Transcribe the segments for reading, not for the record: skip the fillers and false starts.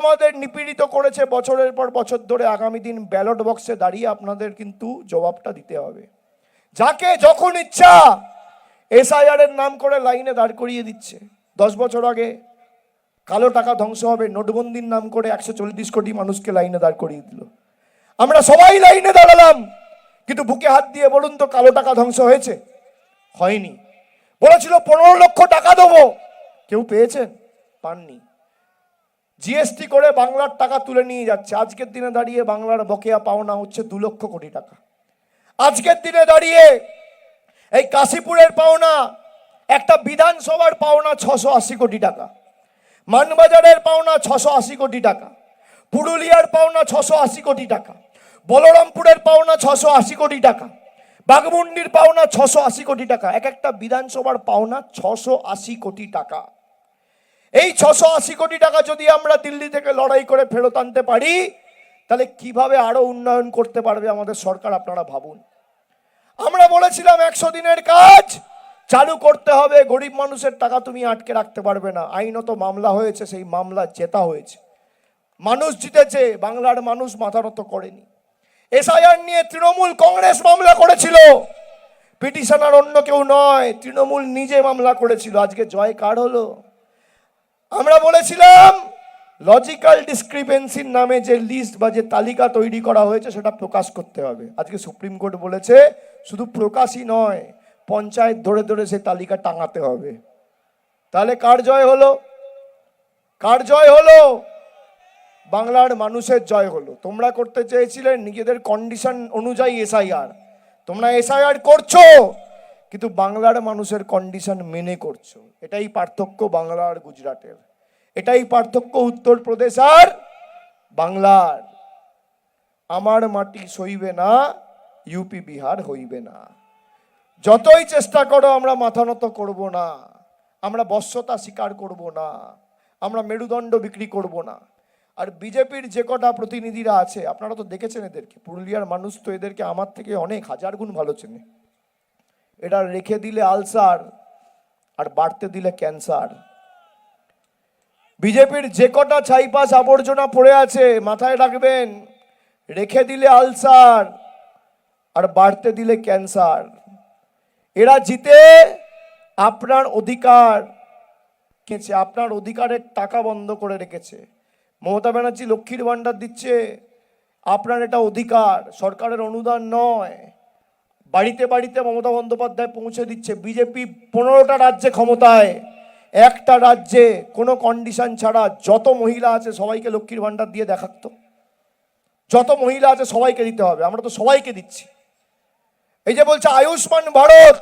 আমাদের নিপীড়িত করেছে বছরের পর বছর ধরে, আগামী দিন ব্যালট বক্সে দাঁড়িয়ে আপনাদের কিন্তু জবাবটা দিতে হবে। যাকে যখন ইচ্ছা এসআইআর এর নাম করে লাইনে দাঁড় করিয়ে দিচ্ছে। 10 বছর আগে কালো টাকা ধ্বংস হবে, নোটবন্দির নাম করে 140 কোটি মানুষকে লাইনে দাঁড় করিয়ে দিল। আমরা সবাই লাইনে দাঁড়ালাম, কিন্তু বুকে হাত দিয়ে বলুন তো কালো টাকা ধ্বংস হয়েছে? হয়নি। বলেছিল 15 লক্ষ টাকা দেবো, কেউ পেয়েছেন? পাননি। জিএসটি করে বাংলার টাকা তুলে নিয়ে যাচ্ছে। আজকের দিনে দাঁড়িয়ে বাংলার বকেয়া পাওনা হচ্ছে 2 লক্ষ কোটি টাকা। আজকের দিনে দাঁড়িয়ে এই কাশীপুরের পাওনা, একটা বিধানসভার পাওনা 680 কোটি টাকা, মানবাজারের পাওনা 680 কোটি টাকা, পুরুলিয়ার পাওনা 680 কোটি টাকা, বলরামপুরের পাওনা 680 কোটি টাকা, বাঘমুন্ডির পাওনা 680 কোটি টাকা। এক একটা বিধানসভার পাওনা 680 কোটি টাকা। এই 680 কোটি টাকা যদি আমরা দিল্লি থেকে লড়াই করে ফেরত আনতে পারি, তাহলে কিভাবে আরো উন্নয়ন করতে পারবে আমাদের সরকার, আপনারা ভাবুন। আমরা বলেছিলাম 100 দিনের কাজ চালু করতে হবে, গরিব মানুষের টাকা তুমি আটকে রাখতে পারবে না। আইনত মামলা হয়েছে, সেই মামলা জেতা হয়েছে, মানুষ জিতেছে, বাংলার মানুষ মাথা নত করেনি। এসআইআর নিয়ে তৃণমূল কংগ্রেস মামলা করেছিল, পিটিশনার অন্য কেউ নয়, তৃণমূল নিজে মামলা করেছিল। আজকে জয় কার হলো? আমরা বলেছিলাম লজিক্যাল ডিসক্রিপেন্সির নামে যে লিস্ট বা যে তালিকা তৈরি করা হয়েছে সেটা প্রকাশ করতে হবে। আজকে সুপ্রিম কোর্ট বলেছে শুধু প্রকাশই নয়, পঞ্চায়েত ধরে ধরে সেই তালিকা টাঙাতে হবে। তাহলে কার জয় হলো? কার জয় হলো? বাংলার মানুষের জয় হলো। তোমরা করতে চেয়েছিলেন নিজেদের কন্ডিশন অনুযায়ী এসআইআর, তোমরা এসআইআর করছো কিন্তু বাংলার মানুষের কন্ডিশন মেনে করছো। এটাই পার্থক্য বাংলা আর গুজরাটের, এটাই পার্থক্য উত্তরপ্রদেশ আর বাংলার। আমার মাটি সইবে না, ইউপি বিহার হইবে না। যতই চেষ্টা করো আমরা মাথা নত করব না, আমরা বশ্যতা স্বীকার করব না, আমরা মেরুদণ্ড বিক্রি করব না। আর বিজেপির যে কটা প্রতিনিধিরা আছে আপনারা তো দেখেছেন এদেরকে, পুরুলিয়ার মানুষ তো এদেরকে আমার থেকে অনেক হাজার গুণ ভালো চেনে। এটা রেখে দিলে আলসার আর বাড়তে দিলে ক্যান্সার। বিজেপির যে কটা ছাইপাস আবর্জনা পড়ে আছে মাথায় রাখবেন, রেখে দিলে আলসার আর বাড়তে দিলে ক্যান্সার। এরা জিতে আপনার অধিকার কেছে, আপনার অধিকারের টাকা বন্ধ করে রেখেছে। মমতা ব্যানার্জি লক্ষ্মীর ভাণ্ডার দিচ্ছে, আপনার এটা অধিকার, সরকারের অনুদান নয়। বাড়িতে বাড়িতে মমতা বন্দ্যোপাধ্যায় পৌঁছে দিচ্ছে। বিজেপি 15টা রাজ্যে ক্ষমতায়, একটা রাজ্যে কোনো কন্ডিশন ছাড়া যত মহিলা আছে সবাইকে লক্ষ্মীর ভাণ্ডার দিয়ে দেখাতো। যত মহিলা আছে সবাইকে দিতে হবে, আমরা তো সবাইকে দিচ্ছি। এই যে বলছে আয়ুষ্মান ভারত,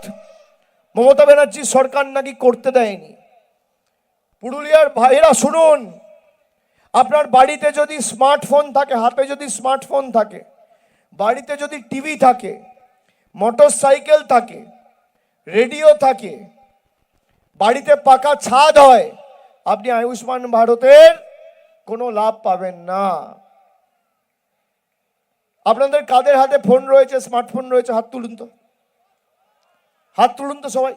মমতা ব্যানার্জির সরকার নাকি করতে দেয়নি। পুরুলিয়ার ভাইরা শুনুন, আপনার বাড়িতে যদি স্মার্টফোন থাকে, হাতে যদি স্মার্টফোন থাকে, বাড়িতে যদি টিভি থাকে, মোটর সাইকেল থাকে, রেডিও থাকে, বাড়িতে পাকা ছাদ হয়, আপনি আয়ুষ্মান ভারতের কোনো লাভ পাবেন না। আপনাদের কাদের হাতে ফোন রয়েছে, স্মার্টফোন রয়েছে? হাত তুলুন তো, হাত তুলুন তো সবাই,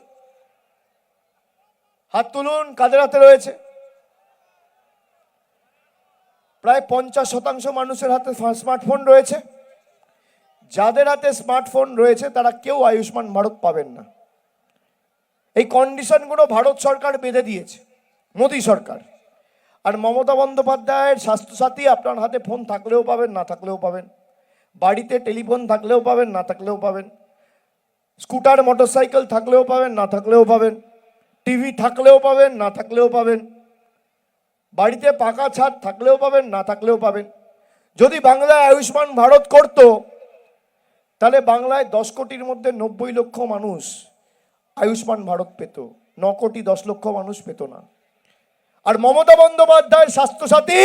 হাত তুলুন। কাদের হাতে রয়েছে? প্রায় 50% মানুষের হাতে স্মার্টফোন রয়েছে। যাদের হাতে স্মার্টফোন রয়েছে তারা কেউ আয়ুষ্মান ভারত পাবেন না। এই কন্ডিশনগুলো ভারত সরকার বেঁধে দিয়েছে, মোদী সরকার। আর মমতা বন্দ্যোপাধ্যায়ের স্বাস্থ্যসাথী আপনার হাতে ফোন থাকলেও পাবেন, না থাকলেও পাবেন। বাড়িতে টেলিফোন থাকলেও পাবেন, না থাকলেও পাবেন। স্কুটার মোটরসাইকেল থাকলেও পাবেন, না থাকলেও পাবেন। টিভি থাকলেও পাবেন, না থাকলেও পাবেন। বাড়িতে পাকা ছাদ থাকলেও পাবেন, না থাকলেও পাবেন। যদি বাংলায় আয়ুষ্মান ভারত করত তাহলে বাংলায় 10 কোটির মধ্যে 90 লক্ষ মানুষ আয়ুষ্মান ভারত পেত, 9 কোটি 10 লক্ষ মানুষ পেত না। আর মমতা বন্দ্যোপাধ্যায়ের স্বাস্থ্যসাথী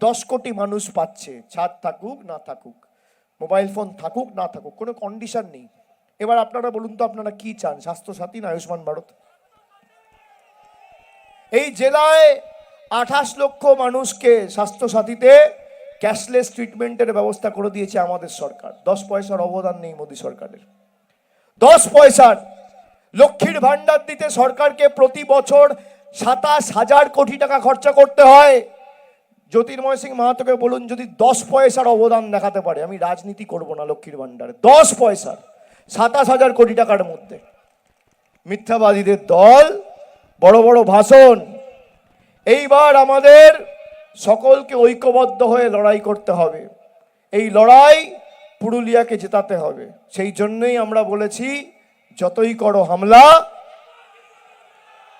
10 কোটি মানুষ পাচ্ছে, ছাদ থাকুক না থাকুক, মোবাইল ফোন থাকুক না থাকুক, কোনো কন্ডিশন নেই। এবার আপনারা বলুন তো আপনারা কি চান, স্বাস্থ্যসাথী না আয়ুষ্মান ভারত? এই জেলায় 28 লক্ষ মানুষকে স্বাস্থ্যসাথীতে ক্যাশলেস ট্রিটমেন্টের ব্যবস্থা করে দিয়েছে আমাদের সরকার। 10 পয়সার অবদান নেই মোদী সরকারের, 10 পয়সার। লক্ষ্মীর ভাণ্ডার দিতে সরকারকে প্রতি বছর 27,000 কোটি টাকা খরচা করতে হয়। জ্যোতির্ময় সিং মাহাতোকে বলুন যদি 10 পয়সার অবদান দেখাতে পারে, আমি রাজনীতি করব না লক্ষ্মীর ভান্ডারে। 10 পয়সার 27,000 কোটি টাকার মধ্যে। মিথ্যাবাদীদের দল, বড় বড় ভাষণ। এইবার আমাদের সকলকে ঐক্যবদ্ধ হয়ে লড়াই করতে হবে। এই লড়াই পুরুলিয়াকে জেতাতে হবে। সেই জন্যই আমরা বলেছি যতই করো হামলা,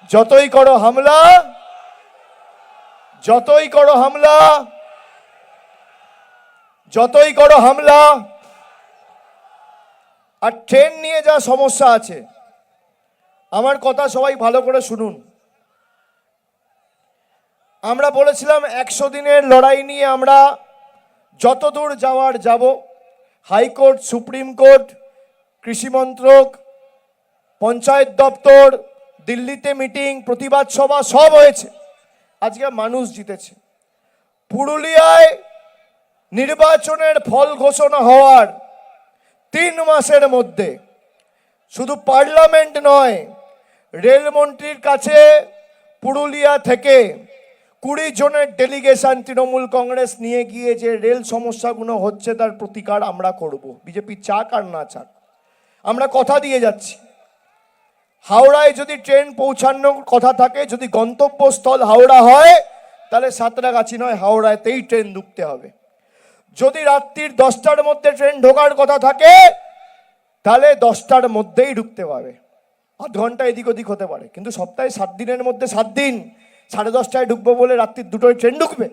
যতই করো হামলা, যতই করো হামলা, যতই করো হামলা। আর ট্রেন নিয়ে যা সমস্যা আছে, আমার কথা সবাই ভালো করে শুনুন। আমরা বলেছিলাম 100 দিনের লড়াই নিয়ে আমরা যতদূর যাওয়ার যাব। হাইকোর্ট, সুপ্রিম কোর্ট, কৃষি মন্ত্রক, পঞ্চায়েত দপ্তর, দিল্লিতে মিটিং, প্রতিবাদ সভা সব হয়েছে। আজকে মানুষ জিতেছে। পুরুলিয়ায় নির্বাচনের ফল ঘোষণা হওয়ার 3 মাসের মধ্যে শুধু পার্লামেন্ট নয়, রেলমন্ত্রীর কাছে পুরুলিয়া থেকে 20 জনের ডেলিগেশন তৃণমূল কংগ্রেস নিয়ে গিয়ে যে রেল সমস্যাগুলো হচ্ছে তার প্রতিকার আমরা করব। বিজেপি চাক আর না চাক, আমরা কথা দিয়ে যাচ্ছি। হাওড়ায় যদি ট্রেন পৌঁছানোর কথা থাকে, যদি গন্তব্যস্থল হাওড়া হয়, তাহলে সাঁতরাগাছি নয় হাওড়াতেই ট্রেন ঢুকতে হবে। যদি রাত্রির 10টার মধ্যে ট্রেন ঢোকার কথা থাকে, তাহলে 10টার মধ্যেই ঢুকতে পারবে। আধ ঘন্টা এদিক ওদিক হতে পারে, কিন্তু সপ্তাহে 7 দিনের মধ্যে 7 দিন 10:30টায় ঢুকবো বলে রাত্রির 2টোয় ট্রেন ঢুকবে,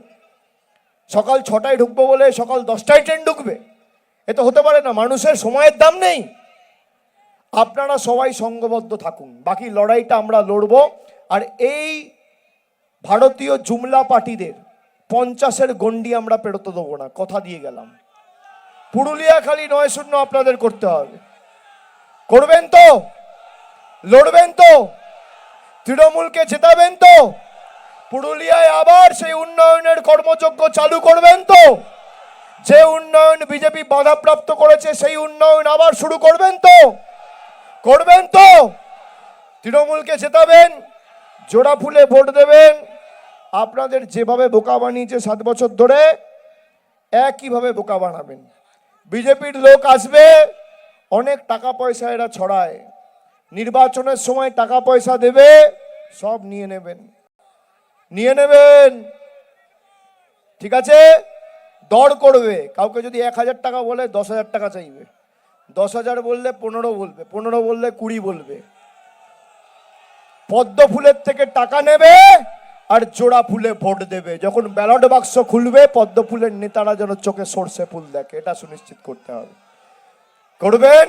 সকাল 6টায় ঢুকবো বলে সকাল 10টায় ট্রেন ঢুকবে? এ তো হতে পারে না। মানুষের সময়ের দাম নেই। আপনারা সবাই সংঘবদ্ধ থাকুন, বাকি লড়াইটা আমরা লড়বো। আর এই ভারতীয় জুমলা পার্টিদের 50-এর গন্ডি আমরা পেরোতে দেবো না, কথা দিয়ে গেলাম। পুরুলিয়া খালি 9-0 আপনাদের করতে হবে। করবেন তো? লড়বেন তো? তৃণমূলকে জেতাবেন তো? পুরুলিয়ায় আবার সেই উন্নয়নের কর্মযজ্ঞ চালু করবেন তো? যে উন্নয়ন বিজেপি বাধাপ্রাপ্ত করেছে সেই উন্নয়ন আবার শুরু করবেন তো? করবেন তো? তৃণমূলকে জেতাবেন, জোড়া ফুলে ভোট দেবেন। আপনাদের যেভাবে বোকা বানিয়েছে 7 বছর ধরে, একইভাবে বোকা বানাবেন। বিজেপির লোক আসবে, অনেক টাকা পয়সা এরা ছড়ায়, নির্বাচনের সময় টাকা পয়সা দেবে, সব নিয়ে নেবেন, নিয়ে নেবেন। ঠিক আছে? দর করবে। কাউকে যদি 1000 টাকা বলে 10,000 টাকা চাইবে, 10,000 বললে 15 বলবে, 15 বললে 20 বলবে। পদ্ম ফুলের থেকে টাকা নেবে আর জোড়া ফুলে ভোট দেবে। যখন ব্যালট বাক্স খুলবে, পদ্ম ফুলের নেতারা যেন চোখে সর্ষে ফুল দেখে, এটা সুনিশ্চিত করতে হবে। করবেন?